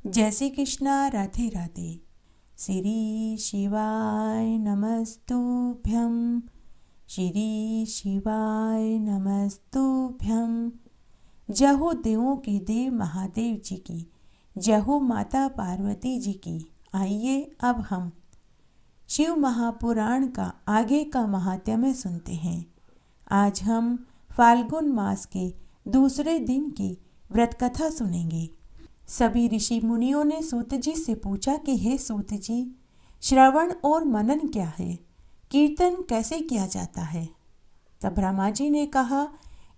जय श्री कृष्णा। राधे राधे। श्री शिवाय नमस्तुभ्यं। श्री शिवाय नमस्तुभ्यं। जय हो देवों के देव महादेव जी की, जय हो माता पार्वती जी की। आइए अब हम शिव महापुराण का आगे का महात्म्य सुनते हैं। आज हम फाल्गुन मास के दूसरे दिन की व्रत कथा सुनेंगे। सभी ऋषि मुनियों ने सूत जी से पूछा कि हे सूत जी, श्रवण और मनन क्या है, कीर्तन कैसे किया जाता है। तब ब्रह्मा जी ने कहा,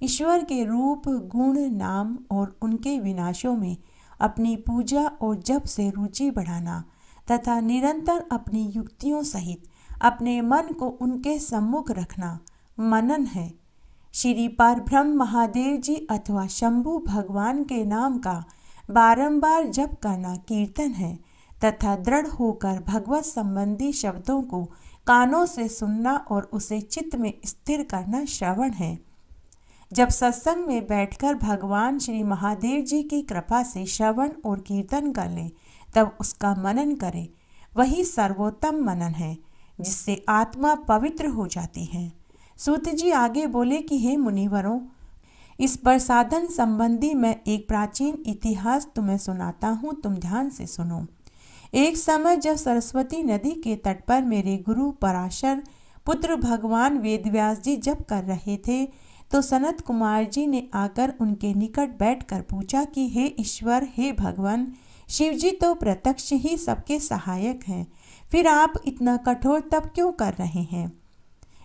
ईश्वर के रूप, गुण, नाम और उनके विनाशों में अपनी पूजा और जप से रुचि बढ़ाना तथा निरंतर अपनी युक्तियों सहित अपने मन को उनके सम्मुख रखना मनन है। श्री परब्रह्म महादेव जी अथवा शंभु भगवान के नाम का बारंबार जप करना कीर्तन है तथा दृढ़ होकर भगवत संबंधी शब्दों को कानों से सुनना और उसे चित्त में स्थिर करना श्रवण है। जब सत्संग में बैठकर भगवान श्री महादेव जी की कृपा से श्रवण और कीर्तन कर ले, तब उसका मनन करे। वही सर्वोत्तम मनन है जिससे आत्मा पवित्र हो जाती है। सूत जी आगे बोले कि हे मुनिवरों, इस प्रसाधन संबंधी मैं एक प्राचीन इतिहास तुम्हें सुनाता हूँ, तुम ध्यान से सुनो। एक समय जब सरस्वती नदी के तट पर मेरे गुरु पराशर पुत्र भगवान वेदव्यास जी जप कर रहे थे, तो सनत कुमार जी ने आकर उनके निकट बैठकर पूछा कि हे ईश्वर, हे भगवान, शिव जी तो प्रत्यक्ष ही सबके सहायक हैं, फिर आप इतना कठोर तप क्यों कर रहे हैं।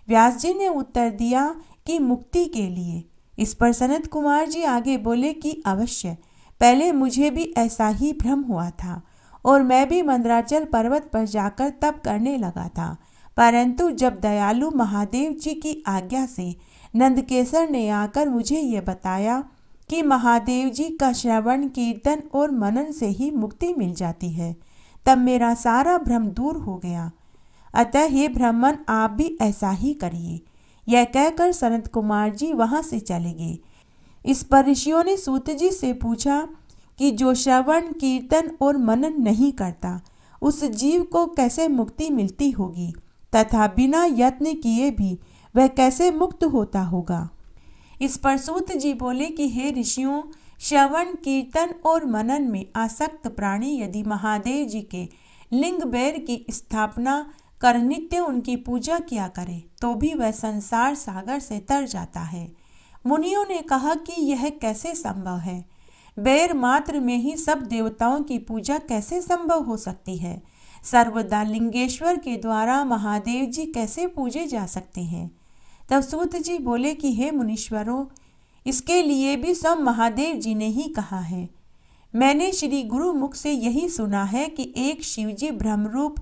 व्यास जी ने उत्तर दिया कि मुक्ति के लिए। इस पर सनत कुमार जी आगे बोले कि अवश्य, पहले मुझे भी ऐसा ही भ्रम हुआ था और मैं भी मंदराचल पर्वत पर जाकर तप करने लगा था, परंतु जब दयालु महादेव जी की आज्ञा से नंदकेसर ने आकर मुझे ये बताया कि महादेव जी का श्रवण, कीर्तन और मनन से ही मुक्ति मिल जाती है, तब मेरा सारा भ्रम दूर हो गया। अतः हे ब्राह्मण, आप भी ऐसा ही करिए। यह कहकर सनत कुमार जी वहां से चले गए। इस पर ऋषियों ने सूत जी से पूछा कि जो श्रवण, कीर्तन और मनन नहीं करता, उस जीव को कैसे मुक्ति मिलती होगी तथा बिना यत्न किए भी वह कैसे मुक्त होता होगा। इस पर सूत जी बोले कि हे ऋषियों, श्रवण, कीर्तन और मनन में आसक्त प्राणी यदि महादेव जी के लिंग बैर की स्थापना कर नित्य उनकी पूजा किया करे, तो भी वह संसार सागर से तर जाता है। मुनियों ने कहा कि यह कैसे संभव है, बैर मात्र में ही सब देवताओं की पूजा कैसे संभव हो सकती है। सर्वदा लिंगेश्वर के द्वारा महादेव जी कैसे पूजे जा सकते हैं। तब सूत जी बोले कि हे मुनीश्वरों, इसके लिए भी सब महादेव जी ने ही कहा है। मैंने श्री गुरु मुख से यही सुना है कि एक शिवजी ब्रह्मरूप,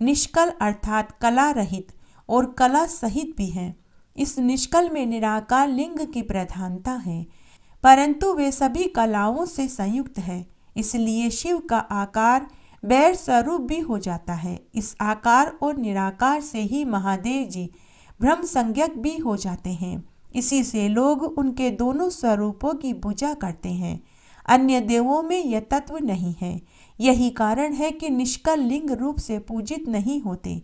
निष्कल अर्थात कला रहित और कला सहित भी है। इस निष्कल में निराकार लिंग की प्रधानता है, परंतु वे सभी कलाओं से संयुक्त है, इसलिए शिव का आकार बैर स्वरूप भी हो जाता है। इस आकार और निराकार से ही महादेव जी ब्रह्म संज्ञक भी हो जाते हैं। इसी से लोग उनके दोनों स्वरूपों की पूजा करते हैं। अन्य देवों में यह तत्व नहीं है। यही कारण है कि निष्कल लिंग रूप से पूजित नहीं होते।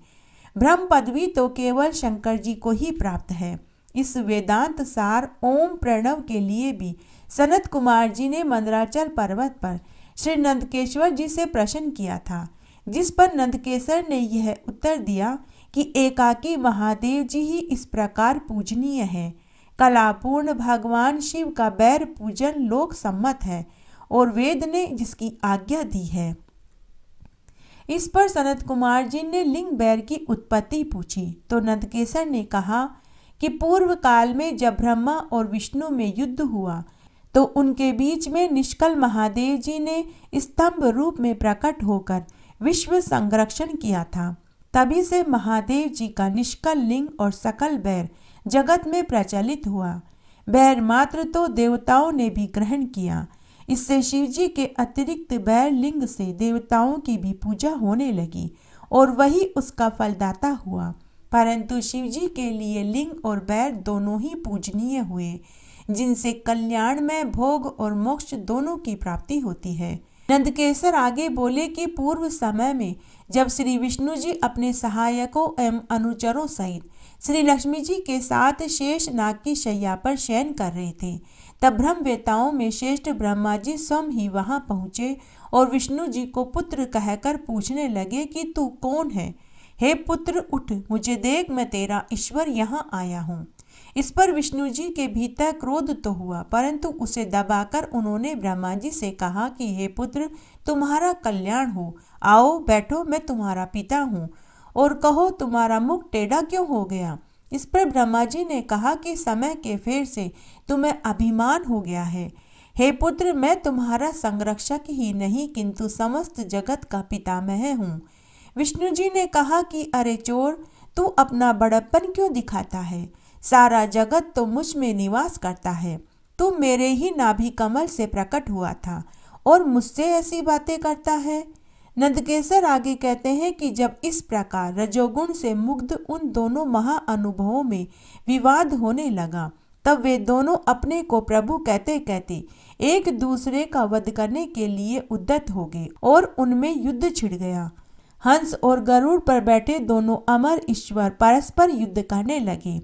ब्रह्म पदवी तो केवल शंकर जी को ही प्राप्त है। इस वेदांत सार ओम प्रणव के लिए भी सनत कुमार जी ने मंदराचल पर्वत पर श्री नंदकेश्वर जी से प्रश्न किया था, जिस पर नंदकेसर ने यह उत्तर दिया कि एकाकी महादेव जी ही इस प्रकार पूजनीय है। कलापूर्ण भगवान शिव का बैर पूजन लोक सम्मत है और वेद ने जिसकी आज्ञा दी है। इस पर सनत कुमार जी ने लिंग बैर की उत्पत्ति पूछी, तो नंदकेसर ने कहा कि पूर्व काल में जब ब्रह्मा और विष्णु में युद्ध हुआ, तो उनके बीच में निष्कल महादेव जी ने स्तंभ रूप में प्रकट होकर विश्व संरक्षण किया था। तभी से महादेव जी का निष्कल लिंग और सकल बैर जगत में प्रचलित हुआ। बैर मात्र तो देवताओं ने भी ग्रहण किया। इससे शिवजी के अतिरिक्त बैर लिंग से देवताओं की भी पूजा होने लगी और वही उसका फलदाता हुआ। परंतु शिवजी के लिए लिंग और बैर दोनों ही पूजनीय हुए, जिनसे कल्याण में भोग और मोक्ष दोनों की प्राप्ति होती है। नंदकेसर आगे बोले कि पूर्व समय में जब श्री विष्णु जी अपने सहायकों एवं अनुचरों सहित श्री लक्ष्मी जी के साथ शेष नाग की शैया पर शयन कर रहे थे, तब ब्रह्मवेताओं में श्रेष्ठ ब्रह्मा जी स्वयं ही वहां पहुंचे और विष्णु जी को पुत्र कहकर पूछने लगे कि तू कौन है? हे पुत्र उठ, मुझे देख, मैं तेरा ईश्वर यहाँ आया हूँ। इस पर विष्णु जी के भीतर क्रोध तो हुआ, परंतु उसे दबाकर उन्होंने ब्रह्मा जी से कहा कि हे पुत्र, तुम्हारा कल्याण हो, आओ बैठो, मैं तुम्हारा पिता हूँ, और कहो तुम्हारा मुख टेढ़ा क्यों हो गया? इस पर ब्रह्मा जी ने कहा कि समय के फेर से तुम्हें अभिमान हो गया है। हे पुत्र, मैं तुम्हारा संरक्षक ही नहीं किंतु समस्त जगत का पितामह हूँ। विष्णु जी ने कहा कि अरे चोर, तू अपना बड़प्पन क्यों दिखाता है? सारा जगत तो मुझ में निवास करता है। तू मेरे ही नाभि कमल से प्रकट हुआ था और मुझसे ऐसी बातें करता है। नंदकेसर आगे कहते हैं कि जब इस प्रकार रजोगुण से मुग्ध उन दोनों महाअनुभवों में विवाद होने लगा, तब वे दोनों अपने को प्रभु कहते कहते एक दूसरे का वध करने के लिए उद्यत हो गए और उनमें युद्ध छिड़ गया। हंस और गरुड़ पर बैठे दोनों अमर ईश्वर परस्पर युद्ध करने लगे।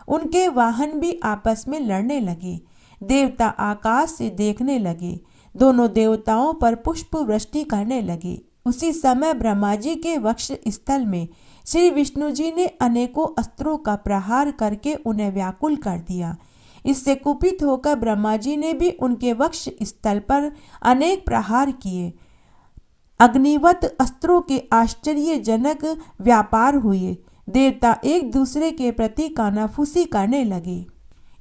उनके वाहन भी आपस में लड़ने लगे। देवता आकाश से देखने लगे। दोनों देवताओं पर पुष्प वृष्टि करने लगे। उसी समय ब्रह्मा जी के वक्ष स्थल में श्री विष्णु जी ने अनेकों अस्त्रों का प्रहार करके उन्हें व्याकुल कर दिया। इससे कुपित होकर ब्रह्मा जी ने भी उनके वक्ष स्थल पर अनेक प्रहार किए। अग्निवत अस्त्रों के आश्चर्यजनक व्यापार हुए। देवता एक दूसरे के प्रति कानाफूसी करने लगे।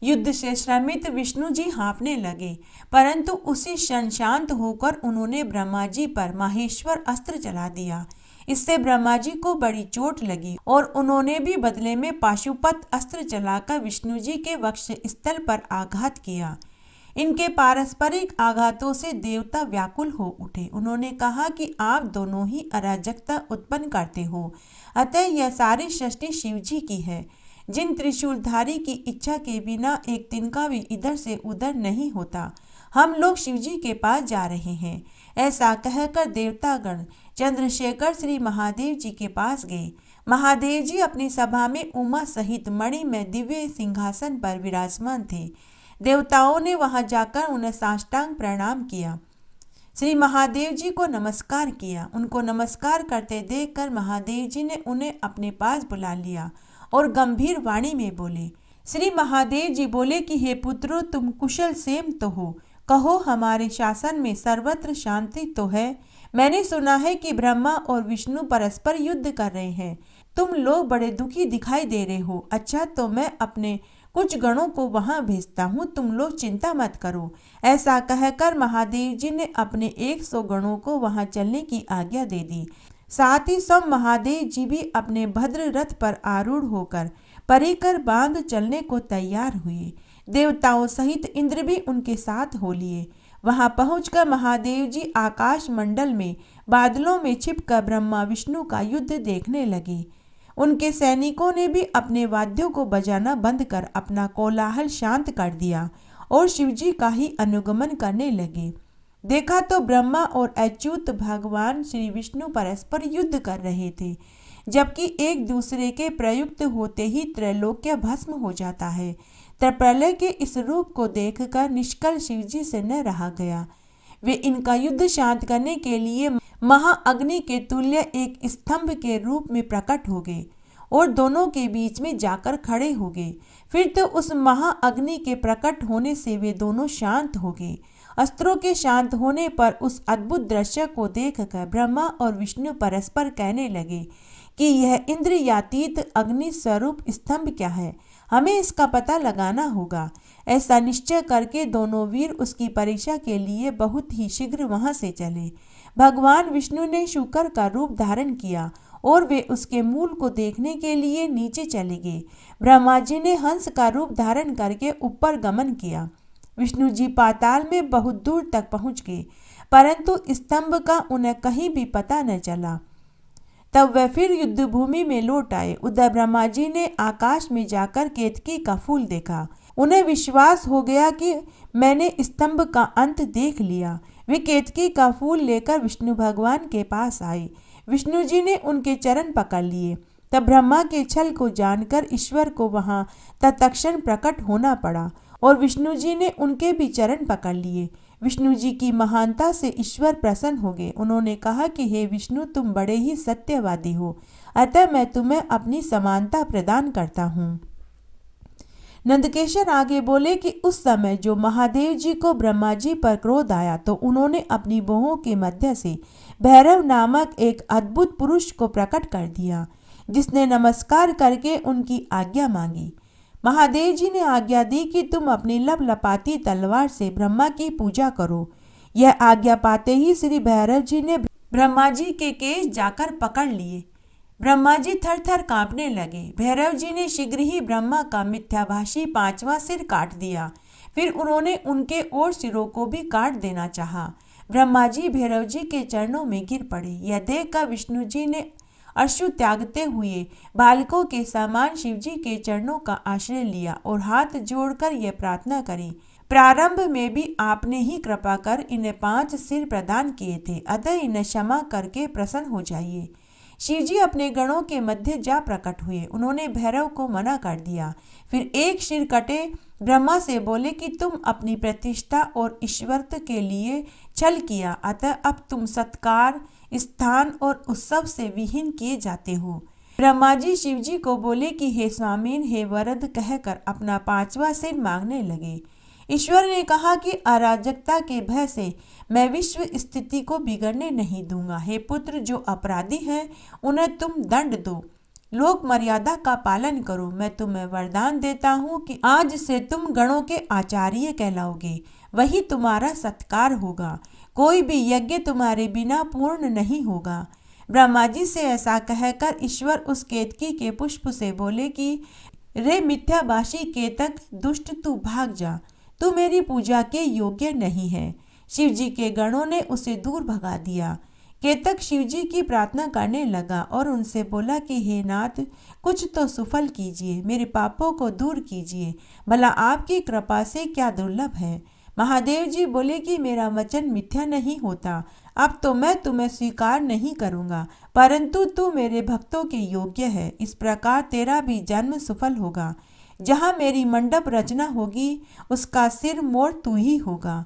युद्ध से श्रमित विष्णु जी हाँफने लगे, परंतु उसी क्षण शांत होकर उन्होंने ब्रह्मा जी पर माहेश्वर अस्त्र चला दिया। इससे ब्रह्मा जी को बड़ी चोट लगी और उन्होंने भी बदले में पाशुपत अस्त्र चलाकर विष्णु जी के वक्ष स्थल पर आघात किया। इनके पारस्परिक आघातों से देवता व्याकुल हो उठे। उन्होंने कहा कि आप दोनों ही अराजकता उत्पन्न करते हो, अतः यह सारी सृष्टि शिव जी की है, जिन त्रिशूलधारी की इच्छा के बिना एक तिनका भी इधर से उधर नहीं होता। हम लोग शिव जी के पास जा रहे हैं। ऐसा कहकर देवतागण चंद्रशेखर श्री महादेव जी के पास गए। महादेव जी अपनी सभा में उमा सहित मणि में दिव्य सिंहासन पर विराजमान थे। देवताओं ने वहां जाकर उन्हें साष्टांग प्रणाम किया। श्री महादेव जी को नमस्कार किया। उनको नमस्कार करते देखकर महादेव जी ने उन्हें अपने पास बुला लिया और गंभीर वाणी में बोले। श्री महादेव जी बोले कि हे पुत्रों, तुम कुशल सेम तो हो, कहो हमारे शासन में सर्वत्र शांति तो है। मैंने सुना है कि ब्रह्मा और विष्णु परस्पर युद्ध कर रहे हैं। तुम लोग बड़े दुखी दिखाई दे रहे हो। अच्छा, तो मैं अपने कुछ गणों को वहां भेजता हूँ, तुम लोग चिंता मत करो। ऐसा कहकर महादेव जी ने अपने 100 गणों को वहां चलने की आज्ञा दे दी। साथ ही सब महादेव जी भी अपने भद्र रथ पर आरूढ़ होकर परिकर बांध चलने को तैयार हुए। देवताओं सहित इंद्र भी उनके साथ हो लिए। वहां पहुंचकर महादेव जी आकाश मंडल में बादलों में छिपकर ब्रह्मा विष्णु का युद्ध देखने लगे। उनके सैनिकों ने भी अपने वाद्यों को बजाना बंद कर अपना कोलाहल शांत कर दिया और शिवजी का ही अनुगमन करने लगे। देखा तो ब्रह्मा और अच्युत भगवान श्री विष्णु परस्पर युद्ध कर रहे थे, जबकि एक दूसरे के प्रयुक्त होते ही त्रैलोक्य भस्म हो जाता है। त्रिप्रलय के इस रूप को देखकर निष्कल शिवजी से न रहा गया। वे इनका युद्ध शांत करने के लिए महाअग्नि के तुल्य एक स्तंभ के रूप में प्रकट हो गए और दोनों के बीच में जाकर खड़े हो गए। फिर तो उस महाअग्नि के प्रकट होने से वे दोनों शांत हो गए। अस्त्रों के शांत होने पर उस अद्भुत दृश्य को देखकर ब्रह्मा और विष्णु परस्पर कहने लगे कि यह इंद्रियातीत अग्नि स्वरूप स्तंभ क्या है, हमें इसका पता लगाना होगा। ऐसा निश्चय करके दोनों वीर उसकी परीक्षा के लिए बहुत ही शीघ्र वहां से चले। भगवान विष्णु ने शुकर का रूप धारण किया और वे उसके मूल को देखने के लिए नीचे चले गए। ब्रह्मा जी ने हंस का रूप धारण करके ऊपर गमन किया। विष्णु जी पाताल में बहुत दूर तक पहुंच गए, परंतु स्तंभ का उन्हें कहीं भी पता न चला। तब वह फिर युद्ध भूमि में लौट आए। उधर ब्रह्मा जी ने आकाश में जाकर केतकी का फूल देखा उन्हें विश्वास हो गया कि मैंने स्तंभ का अंत देख लिया। वे केतकी का फूल लेकर विष्णु भगवान के पास आए। विष्णु जी ने उनके चरण पकड़ लिए। तब ब्रह्मा के छल को जानकर ईश्वर को वहां तत्क्षण प्रकट होना पड़ा और विष्णु जी ने उनके भी चरण पकड़ लिए। विष्णु जी की महानता से ईश्वर प्रसन्न हो गए। उन्होंने कहा कि हे विष्णु, तुम बड़े ही सत्यवादी हो, अतः मैं तुम्हें अपनी समानता प्रदान करता हूँ। नंदकेश्वर आगे बोले कि उस समय जो महादेव जी को ब्रह्मा जी पर क्रोध आया तो उन्होंने अपनी बाहों के मध्य से भैरव नामक एक अद्भुत पुरुष को प्रकट कर दिया, जिसने नमस्कार करके उनकी आज्ञा मांगी। महादेव जी ने आज्ञा दी कि तुम अपनी लपलपाती तलवार से ब्रह्मा की पूजा करो। यह आज्ञा पाते ही श्री भैरव जी ने ब्रह्मा जी के केश जाकर पकड़ लिए। ब्रह्मा जी थर थर कांपने लगे। भैरव जी ने शीघ्र ही ब्रह्मा का मिथ्याभाषी 5वां सिर काट दिया। फिर उन्होंने उनके और सिरों को भी काट देना चाहा। ब्रह्मा जी भैरव जी के चरणों में गिर पड़े। यह देखकर विष्णु जी ने अश्रु त्यागते हुए बालकों के समान शिव जी के चरणों का आश्रय लिया और हाथ जोड़कर यह प्रार्थना करी, प्रारंभ में भी आपने ही कृपा कर इन्हें 5 सिर प्रदान किए थे, अतः इन्हें क्षमा करके प्रसन्न हो जाइए। शिवजी अपने गणों के मध्य जा प्रकट हुए। उन्होंने भैरव को मना कर दिया। फिर एक सिर कटे ब्रह्मा से बोले कि तुम अपनी प्रतिष्ठा और ईश्वरत्व के लिए छल किया, अतः अब तुम सत्कार, स्थान और उत्सव से विहीन किए जाते हो। ब्रह्मा जी शिवजी को बोले कि हे स्वामीन, हे वरद कहकर अपना 5वां सिर मांगने लगे। ईश्वर ने कहा कि अराजकता के भय से मैं विश्व स्थिति को बिगड़ने नहीं दूंगा। हे पुत्र, जो अपराधी हैं उन्हें तुम दंड दो, लोक मर्यादा का पालन करो। मैं तुम्हें वरदान देता हूँ कि आज से तुम गणों के आचार्य कहलाओगे, वही तुम्हारा सत्कार होगा। कोई भी यज्ञ तुम्हारे बिना पूर्ण नहीं होगा। ब्रह्मा जी से ऐसा कहकर ईश्वर उस केतकी के पुष्प से बोले कि रे मिथ्याभाषी केतक, दुष्ट, तू भाग जा, तू मेरी पूजा के योग्य नहीं है। शिवजी के गणों ने उसे दूर भगा दिया। केतक शिवजी की प्रार्थना करने लगा और उनसे बोला कि हे नाथ, कुछ तो सुफल कीजिए, मेरे पापों को दूर कीजिए, भला आपकी कृपा से क्या दुर्लभ है। महादेव जी बोले कि मेरा वचन मिथ्या नहीं होता, अब तो मैं तुम्हें स्वीकार नहीं करूंगा, परंतु तू मेरे भक्तों के योग्य है, इस प्रकार तेरा भी जन्म सफल होगा। जहाँ मेरी मंडप रचना होगी उसका सिर मोर तू ही होगा।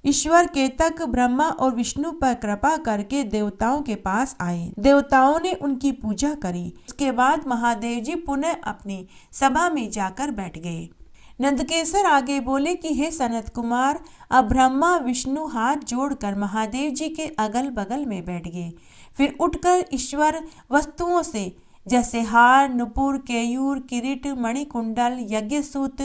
ईश्वर केतक ब्रह्मा और विष्णु पर कृपा करके देवताओं के पास आए। देवताओं ने उनकी पूजा करी। उसके बाद महादेव जी पुनः अपनी सभा में जाकर बैठ गए। नंदकेश्वर आगे बोले कि हे सनत कुमार, अब ब्रह्मा विष्णु हाथ जोड़कर महादेव जी के अगल बगल में बैठ गए। फिर उठकर ईश्वर वस्तुओं से जैसे हार, नुपुर, केयूर, किरीट, मणिकुंडल, यज्ञसूत,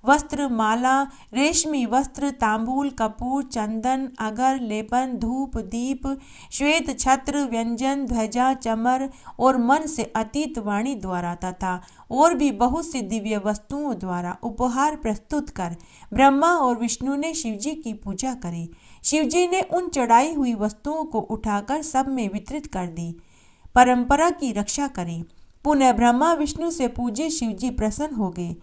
वस्त्र, माला, रेशमी वस्त्र, तांबूल, कपूर, चंदन, अगर, लेपन, धूप, दीप, श्वेत छत्र, व्यंजन, ध्वजा, चमर और मन से अतीत वाणी द्वारा तथा और भी बहुत सी दिव्य वस्तुओं द्वारा उपहार प्रस्तुत कर ब्रह्मा और विष्णु ने शिवजी की पूजा करी। शिवजी ने उन चढ़ाई हुई वस्तुओं को उठाकर सब में वितरित कर दी, परंपरा की रक्षा करी। पुनः ब्रह्मा विष्णु से पूजे शिवजी प्रसन्न हो गए।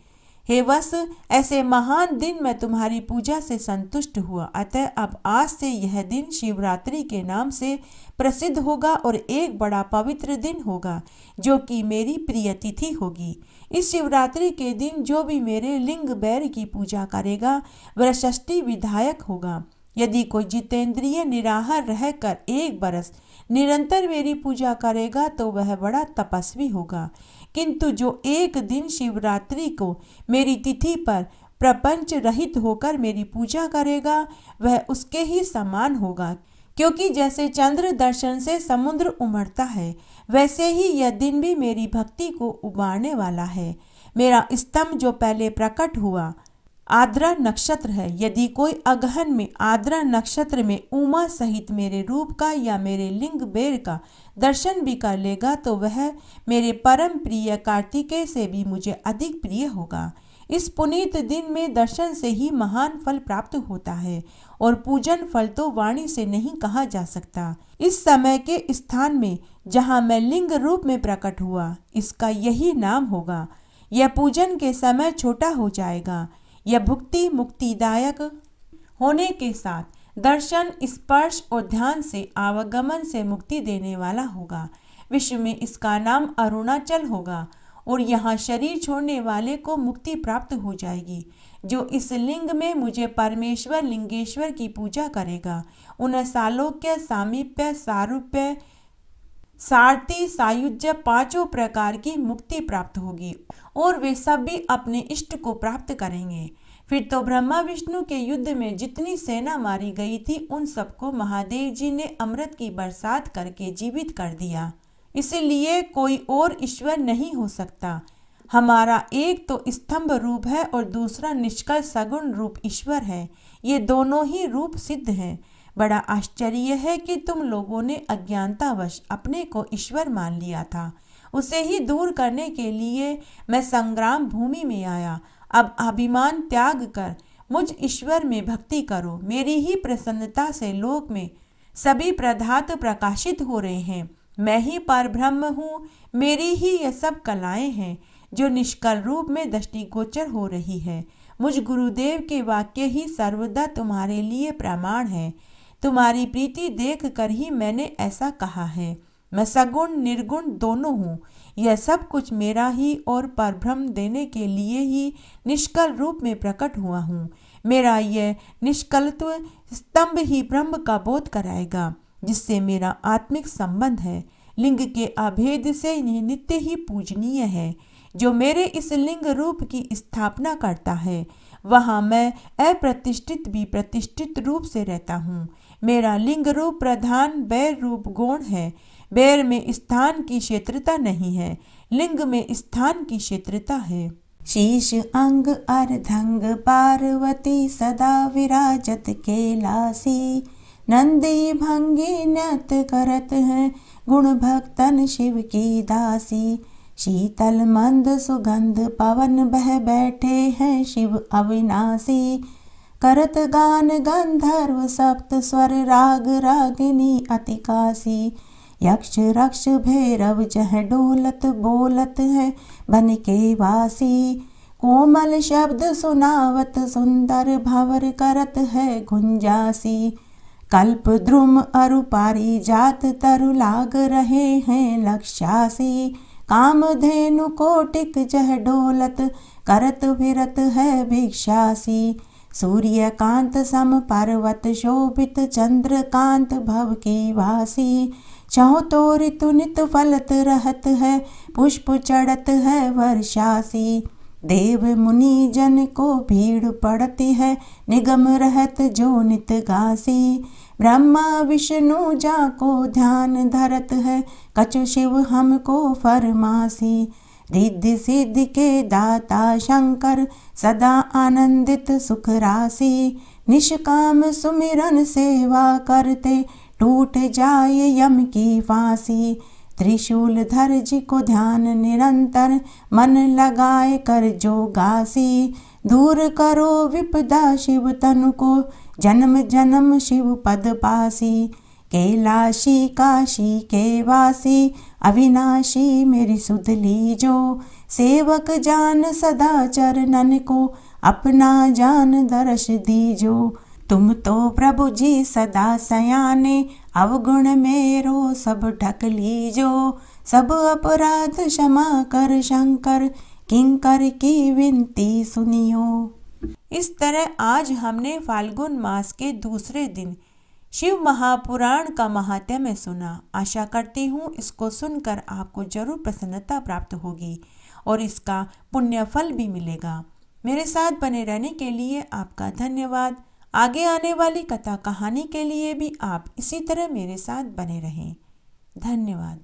हे वस, ऐसे महान दिन मैं तुम्हारी पूजा से संतुष्ट हुआ, अतः अब आज से यह दिन शिवरात्रि के नाम से प्रसिद्ध होगा और एक बड़ा पवित्र दिन होगा, जो कि मेरी प्रिय तिथि होगी। इस शिवरात्रि के दिन जो भी मेरे लिंग बैर की पूजा करेगा वह षष्ठी विधायक होगा। यदि कोई जितेंद्रिय निराहार रहकर 1 बरस निरंतर मेरी पूजा करेगा तो वह बड़ा तपस्वी होगा, किंतु जो एक दिन शिवरात्रि को मेरी तिथि पर प्रपंच रहित होकर मेरी पूजा करेगा वह उसके ही समान होगा, क्योंकि जैसे चंद्र दर्शन से समुद्र उमड़ता है वैसे ही यह दिन भी मेरी भक्ति को उबारने वाला है। मेरा स्तंभ जो पहले प्रकट हुआ आद्रा नक्षत्र है। यदि कोई अगहन में आद्रा नक्षत्र में उमा सहित मेरे रूप का या मेरे लिंग बेर का दर्शन भी कर लेगा तो वह मेरे परम प्रिय कार्तिकेय से भी मुझे अधिक प्रिय होगा। इस पुनीत दिन में दर्शन से ही महान फल प्राप्त होता है और पूजन फल तो वाणी से नहीं कहा जा सकता। इस समय के स्थान में जहाँ मैं लिंग रूप में प्रकट हुआ इसका यही नाम होगा। यह पूजन के समय छोटा हो जाएगा। यह भुक्ति मुक्तिदायक होने के साथ दर्शन, स्पर्श और ध्यान से आवागमन से मुक्ति देने वाला होगा। विश्व में इसका नाम अरुणाचल होगा और यहाँ शरीर छोड़ने वाले को मुक्ति प्राप्त हो जाएगी। जो इस लिंग में मुझे परमेश्वर लिंगेश्वर की पूजा करेगा, उन्हें सालोक्य, सामीप्य, सारूप्य, सारथी, सायुज्य पांचों प्रकार की मुक्ति प्राप्त होगी और वे सभी अपने इष्ट को प्राप्त करेंगे। फिर तो ब्रह्मा विष्णु के युद्ध में जितनी सेना मारी गई थी, उन सबको महादेव जी ने अमृत की बरसात करके जीवित कर दिया। इसलिए कोई और ईश्वर नहीं हो सकता। हमारा एक तो स्तंभ रूप है और दूसरा निष्कल सगुण रूप ईश्वर है। ये दोनों ही रूप सिद्ध हैं। बड़ा आश्चर्य है कि तुम लोगों ने अज्ञानतावश अपने को ईश्वर मान लिया था। उसे ही दूर करने के लिए मैं संग्राम भूमि में आया। अब अभिमान त्याग कर मुझ ईश्वर में भक्ति करो। मेरी ही प्रसन्नता से लोक में सभी पदार्थ प्रकाशित हो रहे हैं। मैं ही परब्रह्म हूँ। मेरी ही ये सब कलाएं हैं जो निष्कल रूप में दृष्टिगोचर हो रही है। मुझ गुरुदेव के वाक्य ही सर्वदा तुम्हारे लिए प्रमाण है। तुम्हारी प्रीति देख कर ही मैंने ऐसा कहा है। मैं सगुण निर्गुण दोनों हूँ। यह सब कुछ मेरा ही और परब्रह्म देने के लिए ही निष्कल रूप में प्रकट हुआ हूँ। मेरा यह निष्कलत्व स्तंभ ही ब्रह्म का बोध कराएगा, जिससे मेरा आत्मिक संबंध है। लिंग के अभेद से नित्य ही पूजनीय है। जो मेरे इस लिंग रूप की स्थापना करता है, वहाँ मैं अप्रतिष्ठित भी प्रतिष्ठित रूप से रहता हूँ। मेरा लिंग रूप प्रधान बैर रूप गौण है। बैर में स्थान की क्षेत्रता नहीं है, लिंग में स्थान की क्षेत्रता है। शीश अंग अर्धंग पार्वती सदा विराजत कैलासी। नंदी भंगी नृत्य करत हैं गुण भक्तन शिव की दासी। शीतल मंद सुगंध पवन बह बैठे हैं शिव अविनाशी। करत गान गंधर्व सप्त स्वर राग रागिनी अतिकासी। यक्ष रक्ष भैरव जह डोलत बोलत है बन के वासी। कोमल शब्द सुनावत सुंदर भंवर करत है गुंजासी। कल्प द्रुम अरु पारी जात तरु लाग रहे हैं लक्षासी। कामधेनु कोटिक जह डोलत करत विरत है भिक्षासी। सूर्यकांत सम पर्वत शोभित चंद्रकांत भव की वासी। चहुँ तो ऋतु नित फलत रहत है पुष्प चढ़त है वर्षासी। देव मुनि जन को भीड़ पड़ती है निगम रहत जो नित गासी। ब्रह्मा विष्णु जाको ध्यान धरत है कछु शिव हमको फरमासी। रिद्धि सिद्धि के दाता शंकर सदा आनंदित सुख राशि। निष्काम सुमिरन सेवा करते टूट जाए यम की फांसी। त्रिशूल धर जी को ध्यान निरंतर मन लगाए कर जो गासी। दूर करो विपदा शिव तनु को जन्म जन्म शिव पद पासी। कैलाशी काशी के वासी अविनाशी मेरी सुध लीजो। सेवक जान सदा चरणन को अपना जान दर्श दीजो। तुम तो प्रभु जी सदा सयाने अवगुण मेरो सब ढक लीजो। सब अपराध क्षमा कर शंकर किंकर की विनती सुनियो। इस तरह आज हमने फाल्गुन मास के दूसरे दिन शिव महापुराण का महात्म्य सुना। आशा करती हूँ इसको सुनकर आपको जरूर प्रसन्नता प्राप्त होगी और इसका पुण्य फल भी मिलेगा। मेरे साथ बने रहने के लिए आपका धन्यवाद। आगे आने वाली कथा कहानी के लिए भी आप इसी तरह मेरे साथ बने रहें। धन्यवाद।